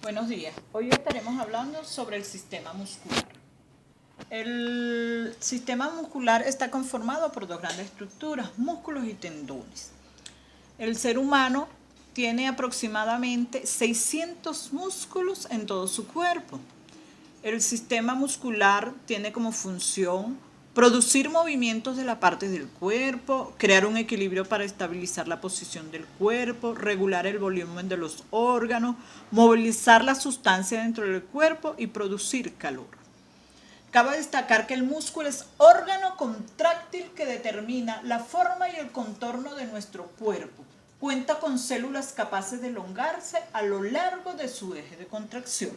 Buenos días. Hoy estaremos hablando sobre el sistema muscular. El sistema muscular está conformado por dos grandes estructuras, músculos y tendones. El ser humano tiene aproximadamente 600 músculos en todo su cuerpo. El sistema muscular tiene como función producir movimientos de la parte del cuerpo, crear un equilibrio para estabilizar la posición del cuerpo, regular el volumen de los órganos, movilizar la sustancia dentro del cuerpo y producir calor. Cabe destacar que el músculo es órgano contráctil que determina la forma y el contorno de nuestro cuerpo. Cuenta con células capaces de elongarse a lo largo de su eje de contracción.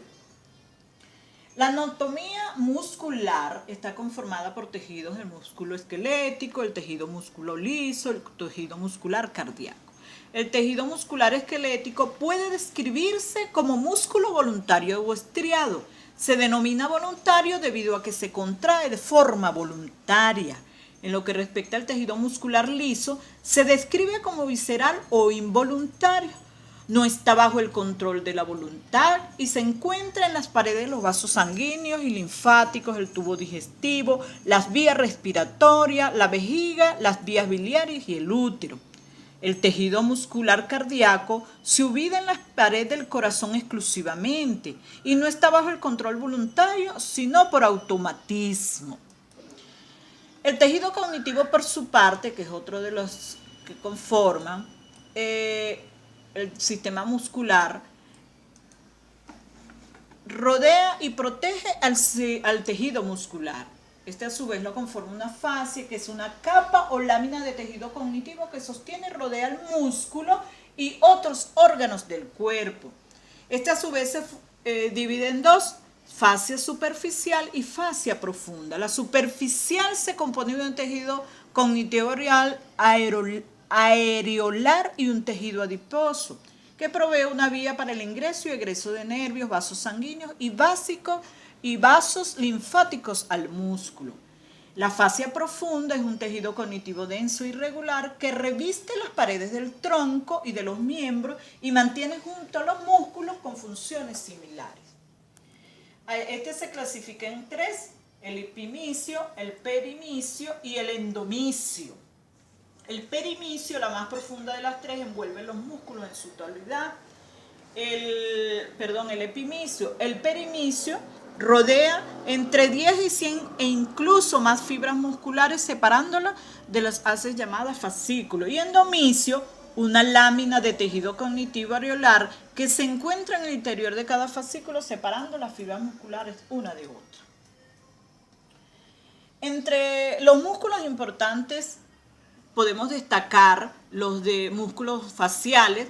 La anatomía muscular está conformada por tejidos del músculo esquelético, el tejido músculo liso, el tejido muscular cardíaco. El tejido muscular esquelético puede describirse como músculo voluntario o estriado. Se denomina voluntario debido a que se contrae de forma voluntaria. En lo que respecta al tejido muscular liso, se describe como visceral o involuntario. No está bajo el control de la voluntad y se encuentra en las paredes de los vasos sanguíneos y linfáticos, el tubo digestivo, las vías respiratorias, la vejiga, las vías biliares y el útero. El tejido muscular cardíaco se ubica en las paredes del corazón exclusivamente y no está bajo el control voluntario, sino por automatismo. El tejido cognitivo, por su parte, que es otro de los que conforman el sistema muscular, rodea y protege al tejido muscular. Este a su vez lo conforma una fascia, que es una capa o lámina de tejido cognitivo que sostiene y rodea el músculo y otros órganos del cuerpo. Este a su vez se divide en dos: fascia superficial y fascia profunda. La superficial se compone de un tejido cognitivo real areolar y un tejido adiposo, que provee una vía para el ingreso y egreso de nervios, vasos sanguíneos y vasos linfáticos al músculo. La fascia profunda es un tejido cognitivo denso y irregular que reviste las paredes del tronco y de los miembros y mantiene junto a los músculos con funciones similares. Este se clasifica en tres: el epimicio, el perimicio y el endomicio. El perimicio, la más profunda de las tres, envuelve los músculos en su totalidad. El epimicio. El perimicio rodea entre 10 y 100 e incluso más fibras musculares, separándolas de las haces llamadas fascículos. Y endomicio, una lámina de tejido cognitivo areolar que se encuentra en el interior de cada fascículo, separando las fibras musculares una de otra. Entre los músculos importantes podemos destacar los de músculos faciales,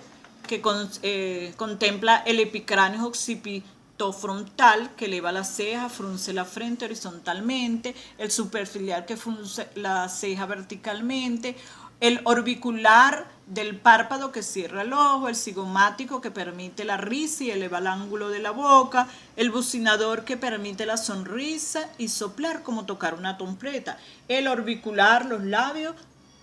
que contempla el epicráneo occipitofrontal, que eleva la ceja, frunce la frente horizontalmente, el superciliar, que frunce la ceja verticalmente, el orbicular del párpado, que cierra el ojo, el cigomático, que permite la risa y eleva el ángulo de la boca, el bucinador, que permite la sonrisa y soplar como tocar una trompeta, el orbicular, los labios,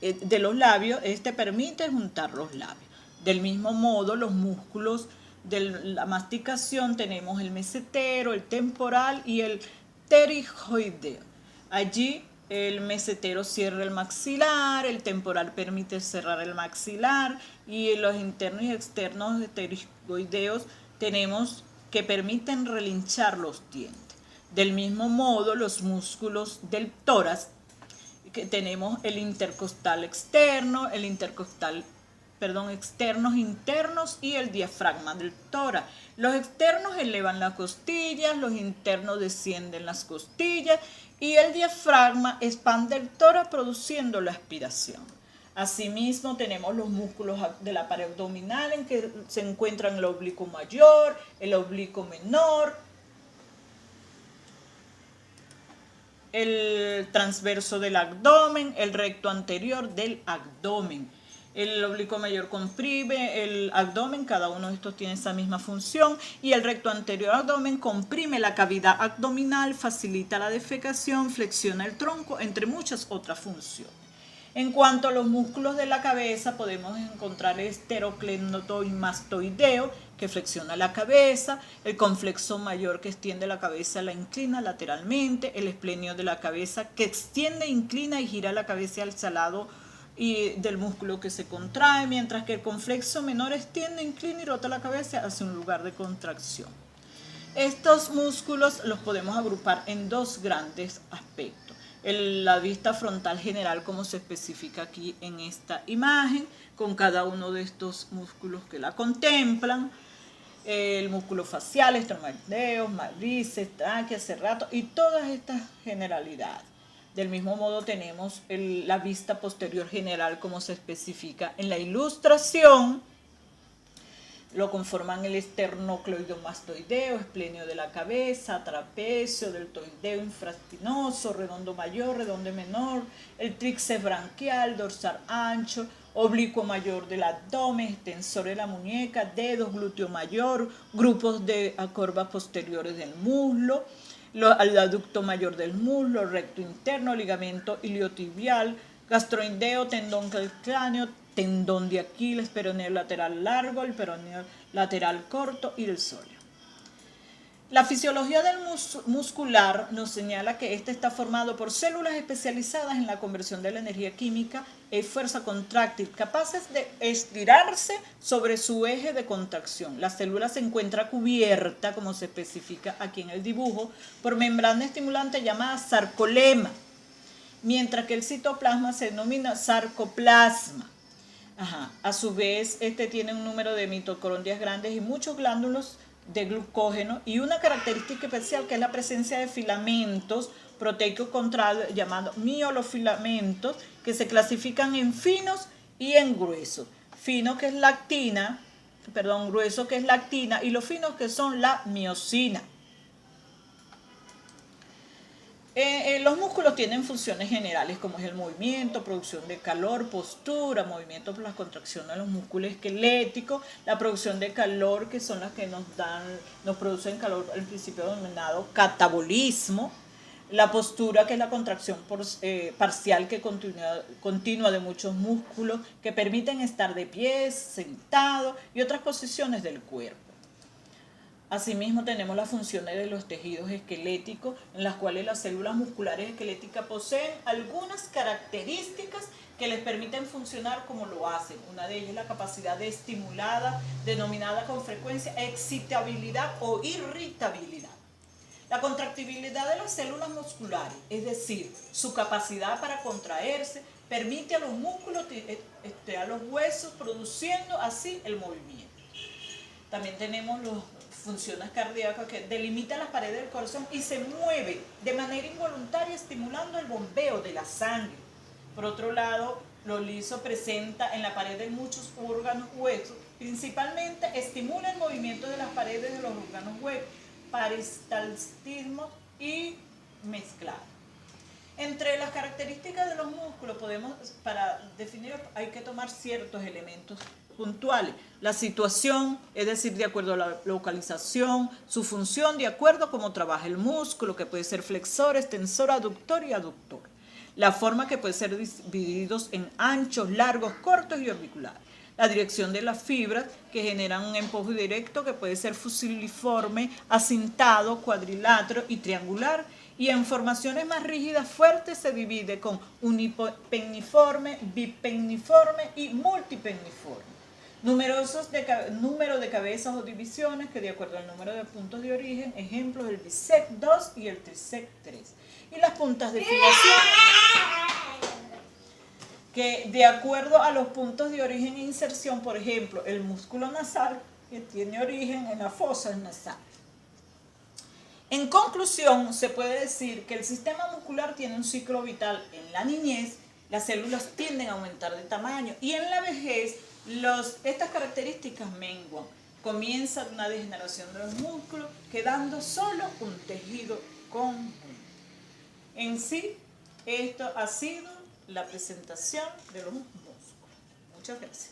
este permite juntar los labios. Del mismo modo, los músculos de la masticación, tenemos el mesetero, el temporal y el pterigoideo. Allí el mesetero cierra el maxilar, el temporal permite cerrar el maxilar, y en los internos y externos pterigoideos tenemos que permiten relinchar los dientes. Del mismo modo, los músculos del tórax, que tenemos el intercostal externo, externos, internos y el diafragma del tórax. Los externos elevan las costillas, los internos descienden las costillas y el diafragma expande el tórax produciendo la aspiración. Asimismo, tenemos los músculos de la pared abdominal, en que se encuentran el oblicuo mayor, el oblicuo menor, el transverso del abdomen, el recto anterior del abdomen. El oblicuo mayor comprime el abdomen, cada uno de estos tiene esa misma función, y el recto anterior abdomen comprime la cavidad abdominal, facilita la defecación, flexiona el tronco, entre muchas otras funciones. En cuanto a los músculos de la cabeza, podemos encontrar el esterocleidomastoideo, que flexiona la cabeza, el conflexo mayor que extiende la cabeza, la inclina lateralmente, el esplenio de la cabeza que extiende, inclina y gira la cabeza hacia el lado y del músculo que se contrae, mientras que el conflexo menor extiende, inclina y rota la cabeza hacia un lugar de contracción. Estos músculos los podemos agrupar en dos grandes aspectos. La vista frontal general, como se especifica aquí en esta imagen, con cada uno de estos músculos que la contemplan. El músculo facial, estromadeos, matrices, tráquea, cerrato y todas estas generalidades. Del mismo modo tenemos la vista posterior general, como se especifica en la ilustración. Lo conforman el esternocleidomastoideo, esplenio de la cabeza, trapecio, deltoideo infrastinoso, redondo mayor, redondo menor, el tríceps branquial, dorsal ancho, oblicuo mayor del abdomen, extensor de la muñeca, dedos, glúteo mayor, grupos de corvas posteriores del muslo, el aducto mayor del muslo, recto interno, ligamento iliotibial, gastroindeo, tendón calcáneo, tendón de Aquiles, peroneo lateral largo, el peroneo lateral corto y el sóleo. La fisiología del muscular nos señala que este está formado por células especializadas en la conversión de la energía química y fuerza contráctil, capaces de estirarse sobre su eje de contracción. La célula se encuentra cubierta, como se especifica aquí en el dibujo, por membrana estimulante llamada sarcolema, mientras que el citoplasma se denomina sarcoplasma. A su vez, este tiene un número de mitocondrias grandes y muchos glándulos de glucógeno y una característica especial que es la presencia de filamentos proteicos contrarios llamados miolofilamentos, que se clasifican en finos y en gruesos. Fino que es lactina, grueso que es lactina y los finos que son la miosina. Los músculos tienen funciones generales como es el movimiento, producción de calor, postura, movimiento por las contracciones de los músculos esqueléticos, la producción de calor que son las que nos producen calor, el principio denominado catabolismo, la postura que es la contracción parcial que continua de muchos músculos que permiten estar de pie, sentado y otras posiciones del cuerpo. Asimismo tenemos las funciones de los tejidos esqueléticos, en las cuales las células musculares esqueléticas poseen algunas características que les permiten funcionar como lo hacen. Una de ellas es la capacidad de estimulada, denominada con frecuencia excitabilidad o irritabilidad. La contractibilidad de las células musculares, es decir, su capacidad para contraerse, permite a los músculos, a los huesos, produciendo así el movimiento. También tenemos las funciones cardíacas que delimitan las paredes del corazón y se mueven de manera involuntaria estimulando el bombeo de la sangre. Por otro lado, lo liso presenta en la pared de muchos órganos huesos, principalmente estimula el movimiento de las paredes de los órganos huesos, peristaltismo y mezclado. Entre las características de los músculos para definir hay que tomar ciertos elementos puntuales. La situación, es decir, de acuerdo a la localización, su función, de acuerdo a cómo trabaja el músculo, que puede ser flexor, extensor, aductor y aductor. La forma que puede ser divididos en anchos, largos, cortos y orbiculares. La dirección de las fibras que generan un empuje directo que puede ser fusiforme, acintado, cuadrilátero y triangular. Y en formaciones más rígidas, fuertes, se divide con unipenniforme, bipenniforme y multipenniforme. Número de cabezas o divisiones que de acuerdo al número de puntos de origen, ejemplos el bisect 2 y el trisect 3. Y las puntas de fijación que de acuerdo a los puntos de origen e inserción, por ejemplo, el músculo nasal que tiene origen en la fosa nasal. En conclusión, se puede decir que el sistema muscular tiene un ciclo vital en la niñez, las células tienden a aumentar de tamaño y en la vejez estas características menguan. Comienza una degeneración de los músculos, quedando solo un tejido conjunto. En sí, esto ha sido la presentación de los músculos. Muchas gracias.